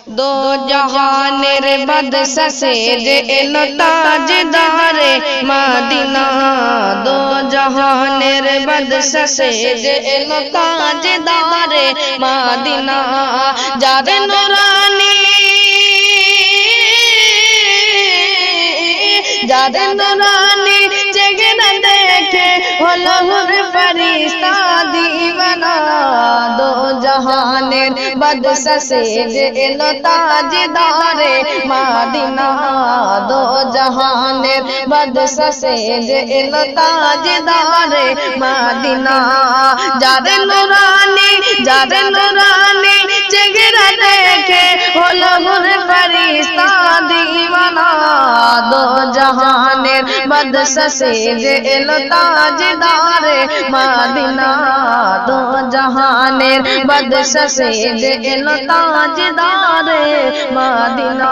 दो जहानेर बादशाह से जे एलो ताजदारे मदीना दो जहानेर बादशाह से जे एलो ताजदारे मदीना जार नूरानी जार नूरानी चेहरा देखे हलो हुर फरिश्ता दीवाना दो जहानेर बादशाह से जे एलो ताजदारे मदीना दो जहानेर बादशाह से जे एलो ताजदारे मदीना जार नूरानी चेहरा देखे हलो हुर फरिश्ता दीवाना दो जहानेर बादशाह से जे एलो ताजदारे मदीना दो जहानेर बादशाह से जे एलो ताजदारे मदीना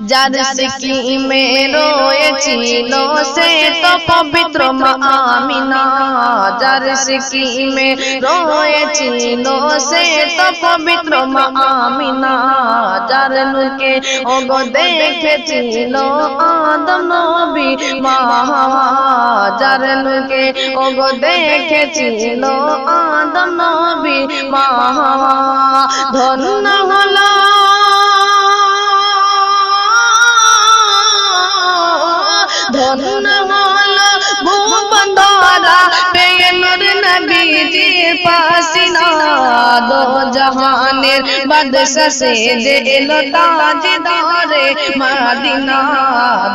जार सिकी में रोएছিলো से तो पवित्र आमिना जार सिकी में रोएছিলো से तो पवित्र आमिना जार नुके ओगो देखेছিলো आदम नबी जार नुके ओगो देखेছিলো आदम नबी धन्य हलो धन्य हलो भूबंधरा पेये नूर नबीजीर पासिना दो जहानेर बादशाह से जे एलो ताजदारे मदीना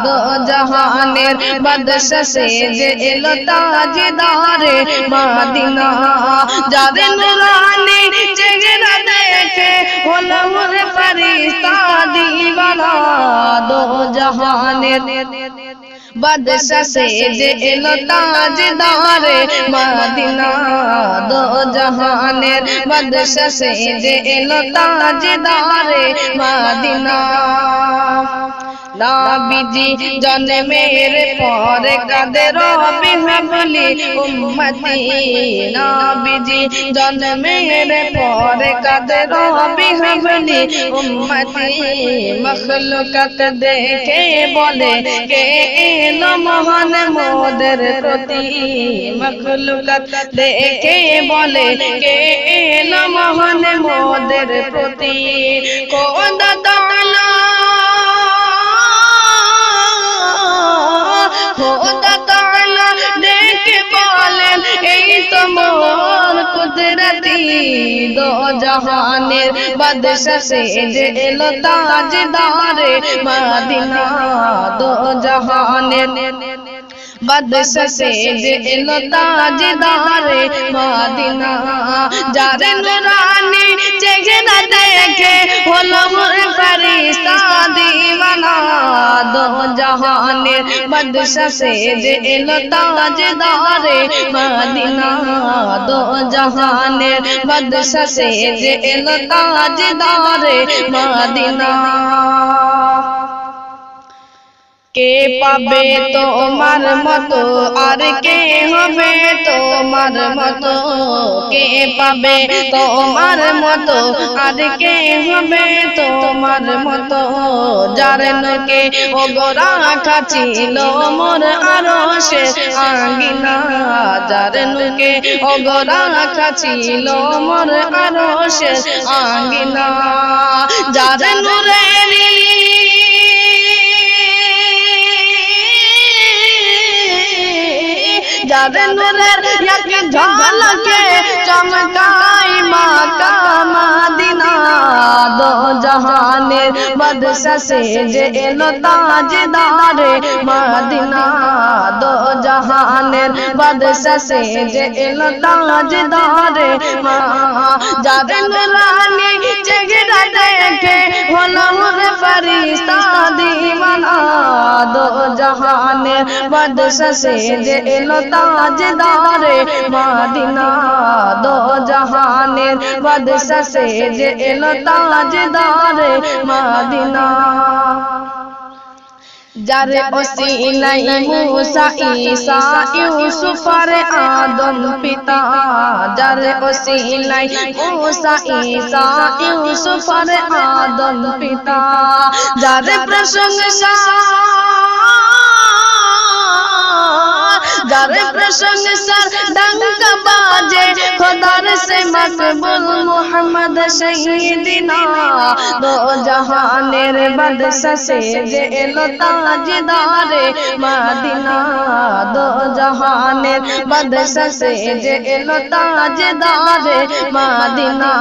दो जहानेर बादशाह से जे एलो ताजदारे मदीना जार नूरानी चेहरा देखे हलो हुर फरिश्ता दीवाना दो जहानेर बादशाह से जे एलो ताजदारे मदीना दो जहानेर बादशाह से जे एलो ताजदारे मदीना नबीजी जन्मेर पर कादे रबी हबली उम्मती नबीजी जन्मेर पर कादे रबी हबली उम्मती मखलूकत देखे बोले के एलो महान मोদের প্রতি मखलूकत देखे बोले के एलो महान मोদের প্রতি খোদা তাআলা খোদা তাআলা ডেকে বলেন এই তো মোর কুদরতি দো জাহানের বাদশা সে যে এলো তাজদারে মদিনা দো জাহানের বাদশা সে যে এলো তাজদারে মদিনা যার নুরানি চেহারা দেখে হলো মোর ফেরেশতা দিওয়ানা দো জাহানের বাদশা সে যে এলো তাজদারে মদিনা দো জাহানের বাদশা সে যে এলো তাজদারে মদিনা কে পাবে তোমার মতো আর কে হবে তোমার মতো কে পাবে তোমার মতো আর কে হবে তোমার মতো যার নকে ওগো রাখা ছিল মোর আরশে আঙ্গিনা যার নকে ওগো রাখা ছিল মোর আরশে আঙ্গিনা যার নূরেরি जार नूरेर एक झलके चमकाई माका मदीना दो जहानेर बादशा से जे एलो ताजदारे मदीना दो जहानेर बादशा से जे एलो ताजदारे जार नूरानी चेहरा देखे हलो मोर फरिश्ता दीवाना दो जहानेर बादशा से जे एलो ताजदारे मदीना दो जहानेर बादशा से जे एलो ताजदारे मदीना যারে ওসিলাই মুসা ঈসা ইউসুফ আর আদম পিতা, যারে ওসিলাই মুসা ঈসা ইউসুফ আর আদম পিতা, যারে প্রশংসা যারে প্রশংসার ডঙ্কা বাজে খোদার সে মকবুল মুহাম্মদ সাইয়্যিদিনা, দো জাহানের বাদশা সে যে এলো তাজদারে মদিনা, দো জাহানের বাদশা সে যে এলো তাজদারে মদিনা,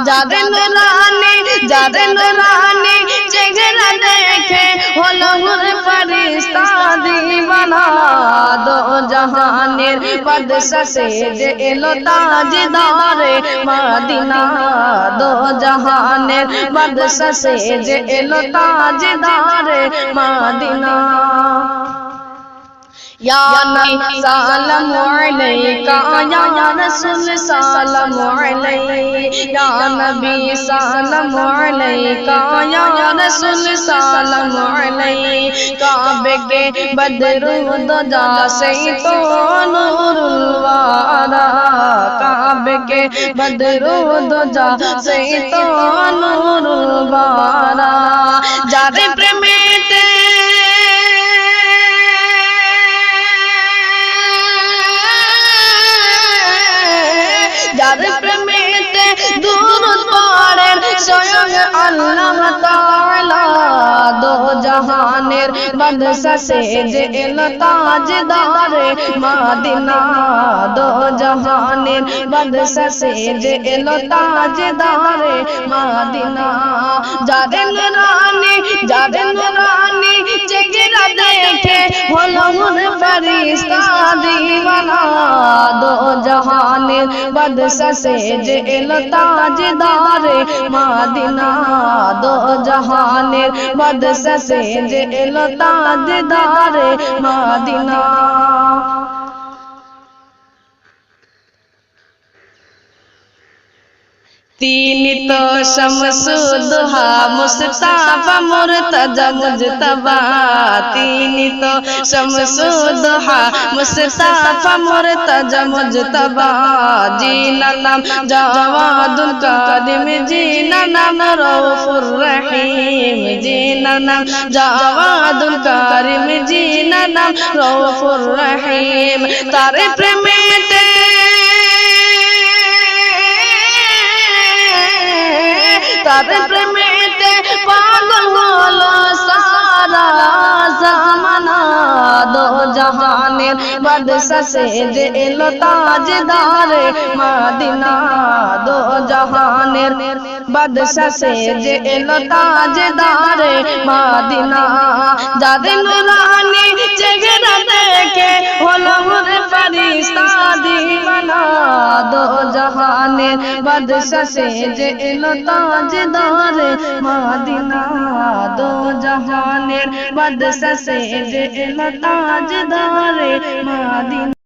যারে নুরানি চেহারা দেখে হলো হুর ফেরেশতা দিওয়ানা, দো জাহানের বাদশা সে যে এলো তাজদারে মদিনা, দো জাহানের বাদশা সে যে এলো তাজদারে মদিনা। या नबी सलाम अलैका या रसूल सलाम अलैका, या नबी सलाम अलैका या रसूल सलाम अलैका, काबे के बदरूद से तो नूरुल वारा, काबे के बदरूद से तो नूरुल वारा, जारे प्रेमेते যারে প্রেমেতে দুরূদ পড়েন স্বয়ং আল্লাহ তাআলা, দো জাহানের বাদশা সে যে এলো তাজদারে মদিনা, দো জাহানের বাদশা সে যে এলো তাজদারে মদিনা, যারে নুরানি চেহারা দেখে হলো হুর ফেরেশতা দিওয়ানা, দো জাহানের বাদশা সে যে এলো তাজদারে মদিনা, দো জাহানের বাদশা সে যে এলো তাজদারে মদিনা। তিনি তো শামসুদ্দোহা মুস্তাফা মুরতজা মুজতবা, তিনি তো শামসুদ্দোহা মুস্তাফা মুরতজা মুজতবা, জিনা নাম জাওয়াদুল কারিম, জিনা নাম রউফুর রহিম, জিনা নাম জাওয়াদুল কারিম, জিনা নাম রউফুর রহিম, তারে প্রেমেতে তারে প্রেমেতে পাগল হলো সারা জামানা, দো জাহানের বাদশা সে যে এলো তাজদারে মদিনা, দো জাহানের বাদশা সে যে এলো তাজদারে মদিনা, যারে নুরানি চেহারা দেখে হলো হুর ফেরেশতা দিওয়ানা, দো জাহানের বাদশা সে যে এলো তাজদারে মদিনা, দো জাহানের বাদশা সে যে এলো তাজদারে মদিনা।